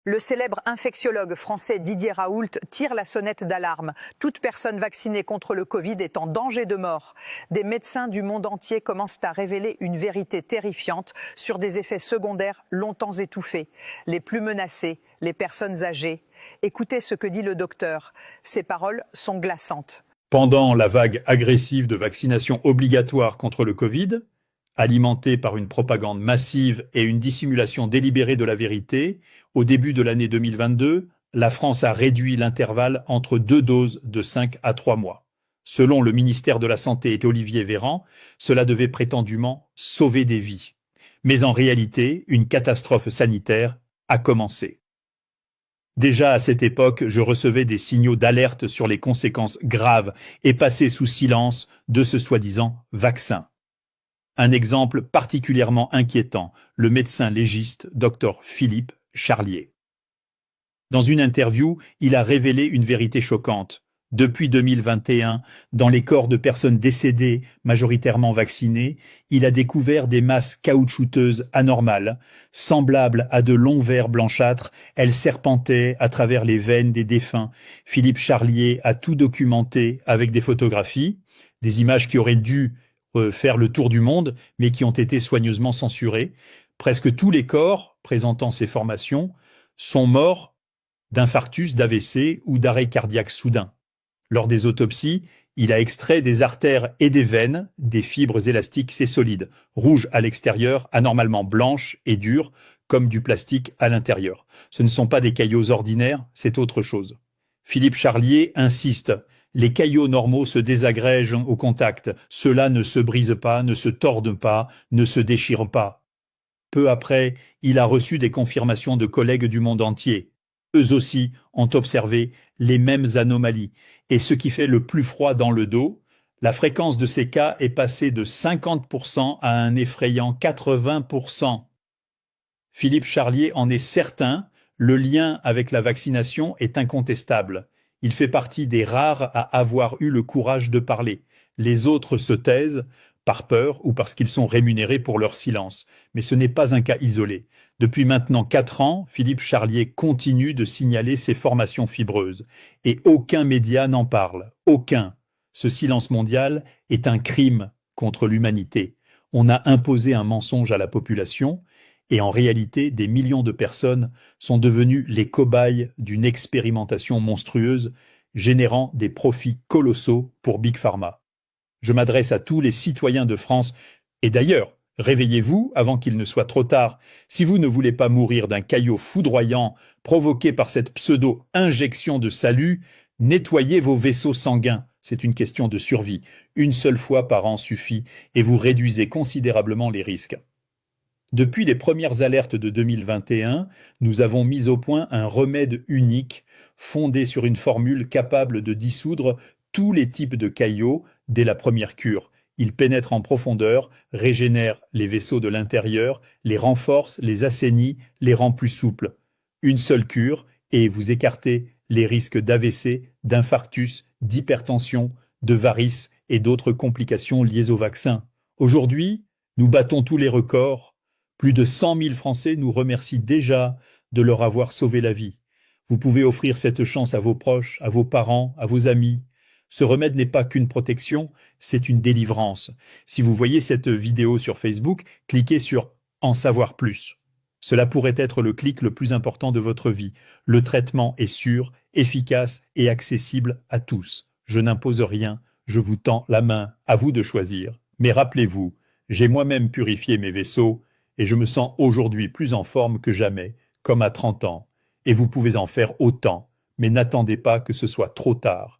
Le célèbre infectiologue français Didier Raoult tire la sonnette d'alarme. Toute personne vaccinée contre le Covid est en danger de mort. Des médecins du monde entier commencent à révéler une vérité terrifiante sur des effets secondaires longtemps étouffés. Les plus menacés, les personnes âgées. Écoutez ce que dit le docteur. Ses paroles sont glaçantes. Pendant la vague agressive de vaccination obligatoire contre le Covid, alimentée par une propagande massive et une dissimulation délibérée de la vérité, au début de l'année 2022, la France a réduit l'intervalle entre 2 doses de 5 à 3 mois. Selon le ministère de la Santé et Olivier Véran, cela devait prétendument sauver des vies. Mais en réalité, une catastrophe sanitaire a commencé. Déjà à cette époque, je recevais des signaux d'alerte sur les conséquences graves et passées sous silence de ce soi-disant vaccin. Un exemple particulièrement inquiétant, le médecin légiste Dr Philippe Charlier. Dans une interview, il a révélé une vérité choquante. Depuis 2021, dans les corps de personnes décédées, majoritairement vaccinées, il a découvert des masses caoutchouteuses anormales. Semblables à de longs vers blanchâtres, elles serpentaient à travers les veines des défunts. Philippe Charlier a tout documenté avec des photographies, des images qui auraient dû faire le tour du monde, mais qui ont été soigneusement censurées. Presque tous les corps présentant ces formations sont morts d'infarctus, d'AVC ou d'arrêt cardiaque soudain. Lors des autopsies, il a extrait des artères et des veines, des fibres élastiques et solides, rouges à l'extérieur, anormalement blanches et dures, comme du plastique à l'intérieur. Ce ne sont pas des caillots ordinaires, c'est autre chose. Philippe Charlier insiste. Les caillots normaux se désagrègent au contact. Ceux-là ne se brisent pas, ne se tordent pas, ne se déchirent pas. Peu après, il a reçu des confirmations de collègues du monde entier. Eux aussi ont observé les mêmes anomalies. Et ce qui fait le plus froid dans le dos, la fréquence de ces cas est passée de 50% à un effrayant 80%. Philippe Charlier en est certain, le lien avec la vaccination est incontestable. Il fait partie des rares à avoir eu le courage de parler. Les autres se taisent, par peur ou parce qu'ils sont rémunérés pour leur silence. Mais ce n'est pas un cas isolé. Depuis maintenant 4 ans, Philippe Charlier continue de signaler ses formations fibreuses. Et aucun média n'en parle. Aucun. Ce silence mondial est un crime contre l'humanité. On a imposé un mensonge à la population, et en réalité, des millions de personnes sont devenues les cobayes d'une expérimentation monstrueuse, générant des profits colossaux pour Big Pharma. Je m'adresse à tous les citoyens de France, et d'ailleurs, réveillez-vous avant qu'il ne soit trop tard. Si vous ne voulez pas mourir d'un caillot foudroyant provoqué par cette pseudo-injection de salut, nettoyez vos vaisseaux sanguins. C'est une question de survie. Une seule fois par an suffit, et vous réduisez considérablement les risques. Depuis les premières alertes de 2021, nous avons mis au point un remède unique, fondé sur une formule capable de dissoudre tous les types de caillots dès la première cure. Il pénètre en profondeur, régénère les vaisseaux de l'intérieur, les renforce, les assainit, les rend plus souples. Une seule cure, et vous écartez les risques d'AVC, d'infarctus, d'hypertension, de varices et d'autres complications liées au vaccin. Aujourd'hui, nous battons tous les records. Plus de 100 000 Français nous remercient déjà de leur avoir sauvé la vie. Vous pouvez offrir cette chance à vos proches, à vos parents, à vos amis. Ce remède n'est pas qu'une protection, c'est une délivrance. Si vous voyez cette vidéo sur Facebook, cliquez sur « En savoir plus ». Cela pourrait être le clic le plus important de votre vie. Le traitement est sûr, efficace et accessible à tous. Je n'impose rien, je vous tends la main, à vous de choisir. Mais rappelez-vous, j'ai moi-même purifié mes vaisseaux et je me sens aujourd'hui plus en forme que jamais, comme à 30 ans. Et vous pouvez en faire autant, mais n'attendez pas que ce soit trop tard.